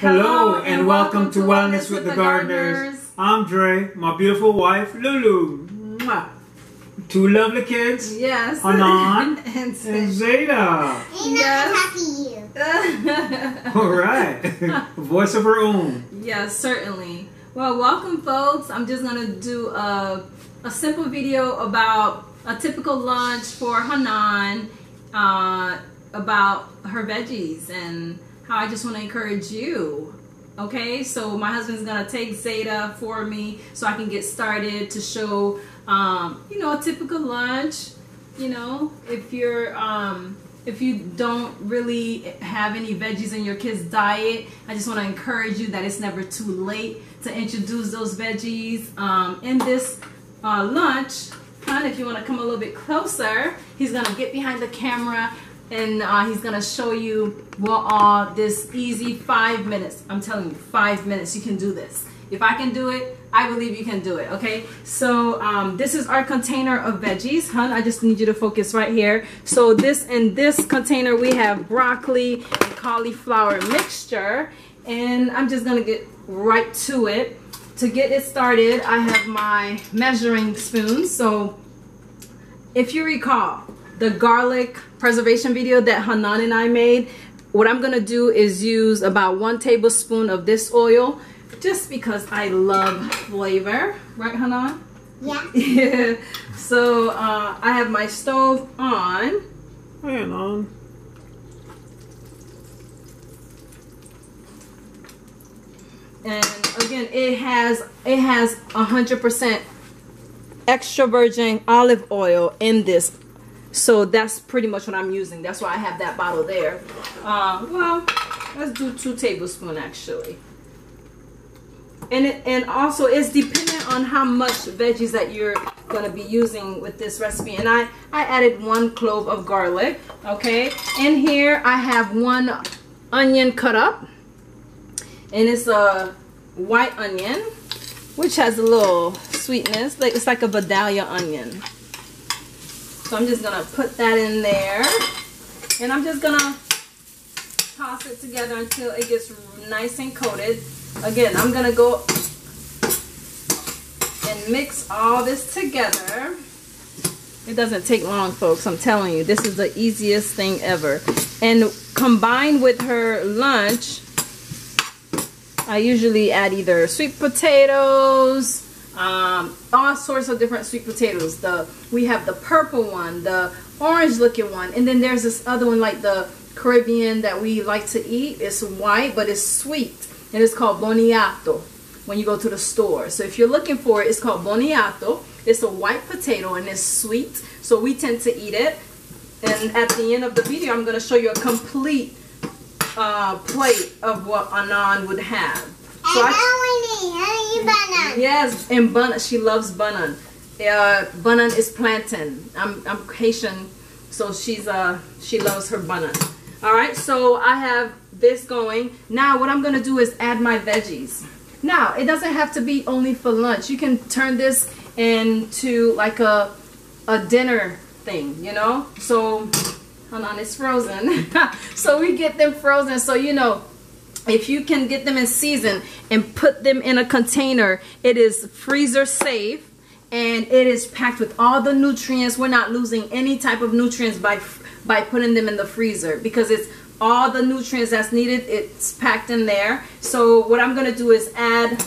Hello and welcome to Wellness with the Gardeners. I'm Dre, my beautiful wife Lulu. Mwah. Two lovely kids. Yes. Anan and Zeta. Yes. All right. A voice of her own. Yes, certainly. Well, welcome folks. I'm just going to do a simple video about a typical lunch for Hanan, about her veggies and how I just want to encourage you. Okay, so my husband's gonna take Zeta for me so I can get started to show you know, a typical lunch. You know, if you don't really have any veggies in your kids' diet, I just want to encourage you that it's never too late to introduce those veggies in this lunch. Hon, if you want to come a little bit closer, he's gonna get behind the camera and he's gonna show you this easy 5 minutes. I'm telling you, 5 minutes, you can do this. If I can do it, I believe you can do it. Okay, so this is our container of veggies. Hun, I just need you to focus right here. So in this container we have broccoli and cauliflower mixture, and I'm just gonna get right to it. To get it started, I have my measuring spoon. So if you recall the garlic preservation video that Hanan and I made, what I'm gonna do is use about 1 tablespoon of this oil, just because I love flavor, right Hanan? Yeah. Yeah. So I have my stove on. Hang on. And again, it has 100% extra virgin olive oil in this. So that's pretty much what I'm using. That's why I have that bottle there. Well, let's do 2 tablespoons actually. And also it's dependent on how much veggies that you're going to be using with this recipe. And I added 1 clove of garlic. Okay. In here I have 1 onion cut up. And it's a white onion, which has a little sweetness. It's like a Vidalia onion. So I'm just gonna put that in there, and I'm just gonna toss it together until it gets nice and coated. Again, I'm gonna go and mix all this together. It doesn't take long, folks. I'm telling you, this is the easiest thing ever. And combined with her lunch, I usually add either sweet potatoes, all sorts of different sweet potatoes. We have the purple one, the orange looking one, and then there's this other one like the Caribbean that we like to eat. It's white but it's sweet, and it's called boniato when you go to the store. So if you're looking for it, it's called boniato. It's a white potato and it's sweet, so we tend to eat it. And at the end of the video, I'm going to show you a complete plate of what Anan would have. So I eat banan. Yes, and banan. She loves banan. Banan is plantain. I'm Haitian, so she loves her banan. All right, so I have this going. Now what I'm gonna do is add my veggies. Now it doesn't have to be only for lunch. You can turn this into like a dinner thing, you know. So hold on, it's frozen. So we get them frozen. So you know, if you can get them in season and put them in a container, it is freezer safe and it is packed with all the nutrients. We're not losing any type of nutrients by putting them in the freezer, because it's all the nutrients that's needed. It's packed in there. So what I'm gonna do is add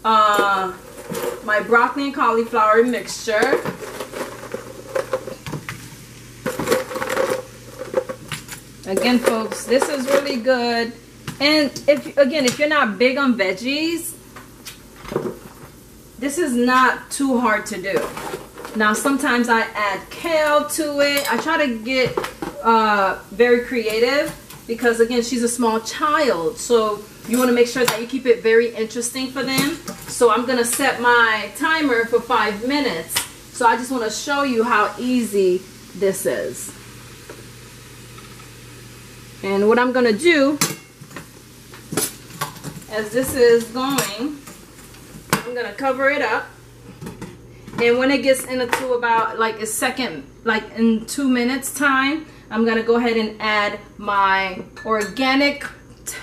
my broccoli and cauliflower mixture. Again, folks, this is really good. And if you're not big on veggies, this is not too hard to do. Now sometimes I add kale to it. I try to get very creative, because again, she's a small child, so you want to make sure that you keep it very interesting for them. So I'm gonna set my timer for 5 minutes. So I just want to show you how easy this is. And what I'm gonna do, as this is going, I'm gonna cover it up, and when it gets into about like a second, like in 2 minutes time, I'm gonna go ahead and add my organic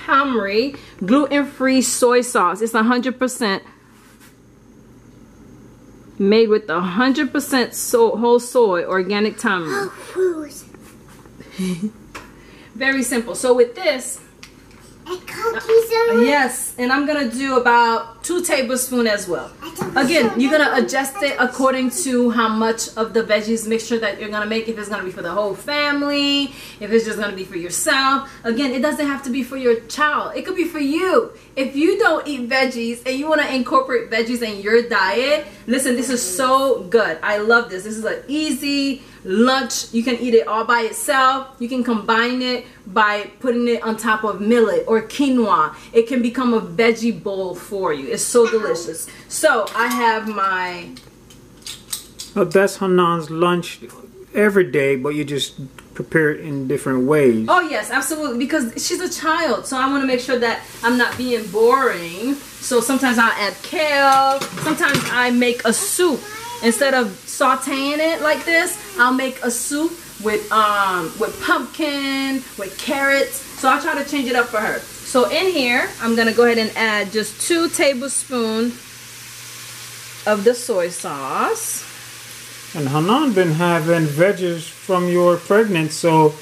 Tamari gluten-free soy sauce. It's 100% made with 100% whole soy organic tamari. Very simple. So with this, yes, and I'm gonna do about 2 tablespoons as well. Again, you're gonna adjust it according to how much of the veggies mixture that you're gonna make. If it's gonna be for the whole family, if it's just gonna be for yourself. Again, it doesn't have to be for your child. It could be for you. If you don't eat veggies and you want to incorporate veggies in your diet, listen, this is so good. I love this. This is an easy lunch. You can eat it all by itself. You can combine it by putting it on top of millet or quinoa. It can become a veggie bowl for you. It's so delicious. So I have my... That's Hanan's lunch every day, but you just prepare it in different ways. Oh yes, absolutely, because she's a child, so I want to make sure that I'm not being boring. So sometimes I'll add kale. Sometimes I make a soup. Instead of sauteing it like this, I'll make a soup with pumpkin, with carrots. So I'll try to change it up for her. So in here, I'm gonna go ahead and add just 2 tablespoons of the soy sauce. And Hanan been having veggies from your pregnancy, so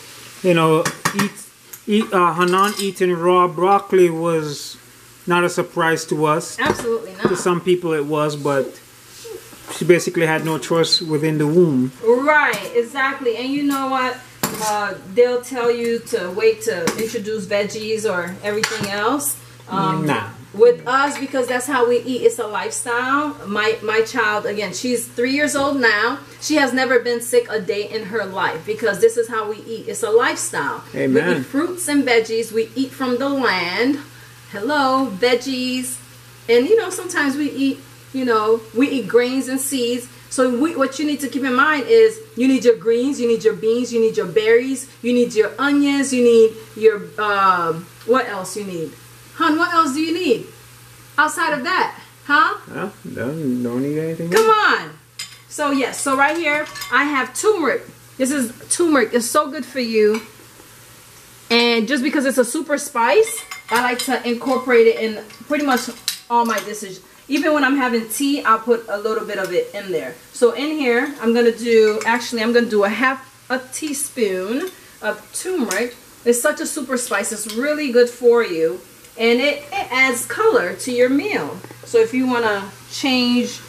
you know, Hanan eating raw broccoli was not a surprise to us. Absolutely not. To some people it was, but she basically had no choice within the womb. Right, exactly. And you know what? They'll tell you to wait to introduce veggies or everything else. Nah. With us, because that's how we eat. It's a lifestyle. My child, again, she's 3 years old now. She has never been sick a day in her life because this is how we eat. It's a lifestyle. Amen. We eat fruits and veggies. We eat from the land. Hello, veggies. And you know, sometimes we eat, you know, we eat grains and seeds. So what you need to keep in mind is you need your greens, you need your beans, you need your berries, you need your onions, you need your, what else you need? Hon, what else do you need outside of that? Huh? Well, don't need anything Come else. on. So yes, so right here I have turmeric. This is turmeric. It's so good for you. And just because it's a super spice, I like to incorporate it in pretty much all my dishes. Even when I'm having tea, I'll put a little bit of it in there. So in here, I'm gonna do a 1/2 teaspoon of turmeric. It's such a super spice. It's really good for you. And it adds color to your meal. So if you want to change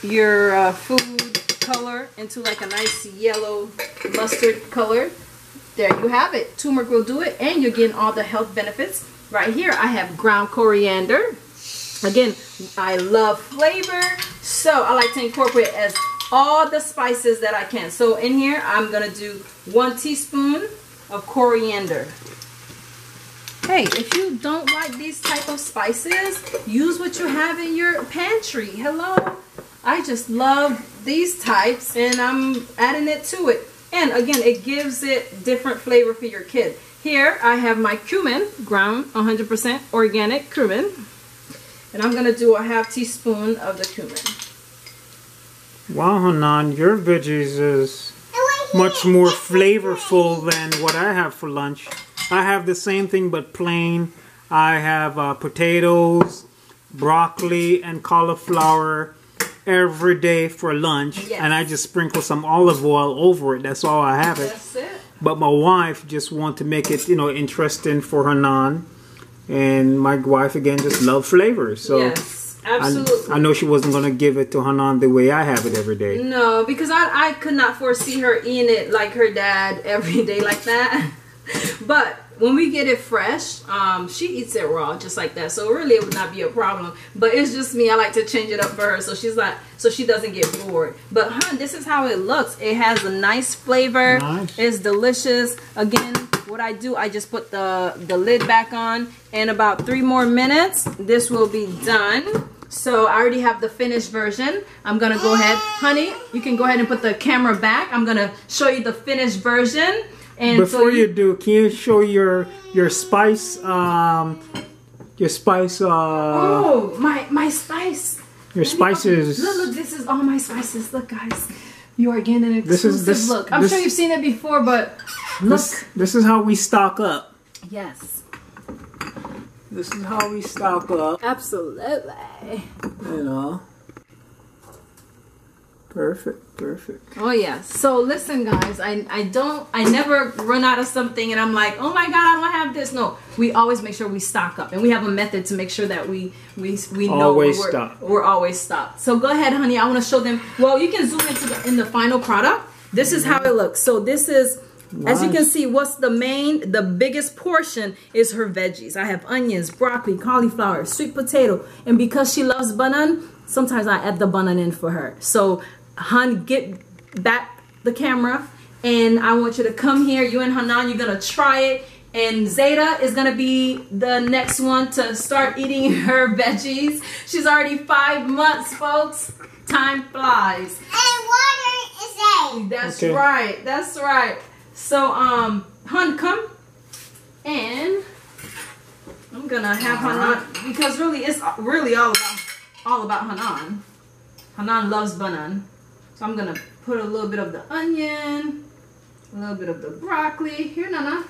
your food color into like a nice yellow mustard color, there you have it. Turmeric will do it, and you're getting all the health benefits. Right here I have ground coriander. Again, I love flavor, so I like to incorporate as all the spices that I can. So in here I'm going to do 1 teaspoon of coriander. Hey, if you don't like these type of spices, use what you have in your pantry. Hello? I just love these types, and I'm adding it to it. And again, it gives it different flavor for your kid. Here, I have my cumin, ground 100% organic cumin. And I'm going to do a 1/2 teaspoon of the cumin. Wow, Hanan, your veggies is much more flavorful than what I have for lunch. I have the same thing but plain. I have potatoes, broccoli, and cauliflower every day for lunch. Yes. And I just sprinkle some olive oil over it. That's all I have it. That's it. But my wife just wanted to make it, you know, interesting for Hanan. And my wife, again, just loves flavors. So yes, absolutely. I know she wasn't going to give it to Hanan the way I have it every day. No, because I could not foresee her eating it like her dad every day like that. But when we get it fresh, she eats it raw just like that. So really it would not be a problem. But it's just me. I like to change it up for her so she's not, so she doesn't get bored. But hun, this is how it looks. It has a nice flavor. Nice. It's delicious. Again, what I do, I just put the lid back on. In about 3 more minutes, this will be done. So I already have the finished version. I'm gonna go ahead, honey, you can go ahead and put the camera back. I'm gonna show you the finished version. And before you do, can you show your spice? Oh, my spice. Your spices. Look, this is all my spices. Look, guys, you are getting an exclusive look. I'm sure you've seen it before, but look. This is how we stock up. Yes. This is how we stock up. Absolutely. You know. Perfect, perfect. Oh yeah. So listen, guys, I never run out of something and I'm like, oh my god, I don't have this. No, we always make sure we stock up, and we have a method to make sure that we know we're always stocked. So go ahead, honey. I want to show them. Well, you can zoom into in the final product. This is how it looks. So this is. Nice. As you can see, what's the biggest portion is her veggies. I have onions, broccoli, cauliflower, sweet potato. And because she loves banan, sometimes I add the banan in for her. So, hun, get back the camera. And I want you to come here. You and Hanan, you're going to try it. And Zeta is going to be the next one to start eating her veggies. She's already 5 months, folks. Time flies. And water is egg. That's right. That's right. So, hun, come, and I'm gonna have Hanan, because really it's really all about Hanan. Hanan loves banan, so I'm gonna put a little bit of the onion, a little bit of the broccoli. Here, Nana,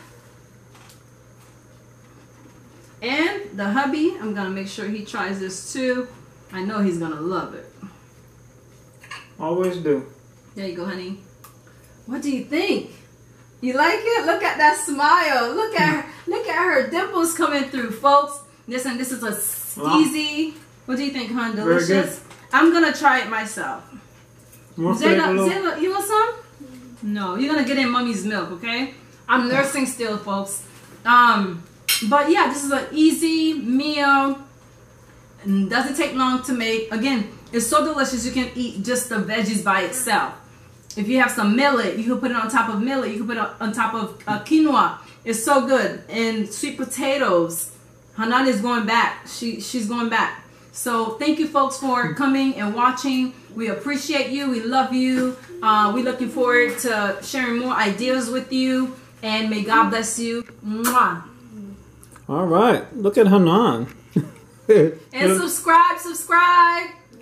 and the hubby. I'm gonna make sure he tries this too. I know he's gonna love it. Always do. There you go, honey. What do you think? You like it? Look at that smile. Look at her dimples coming through, folks. Listen, this is a easy. What do you think, hon? Delicious. Very good. I'm gonna try it myself. Zayla, you want some? No, you're gonna get in mommy's milk, okay? I'm nursing still, folks. But yeah, this is an easy meal. And doesn't take long to make. Again, it's so delicious. You can eat just the veggies by itself. If you have some millet, you can put it on top of millet. You can put it on top of quinoa. It's so good. And sweet potatoes. Hanan is going back. She's going back. So thank you, folks, for coming and watching. We appreciate you. We love you. We're looking forward to sharing more ideas with you. And may God bless you. Mwah. All right. Look at Hanan. And subscribe.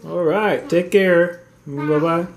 All right. Take care. Bye-bye.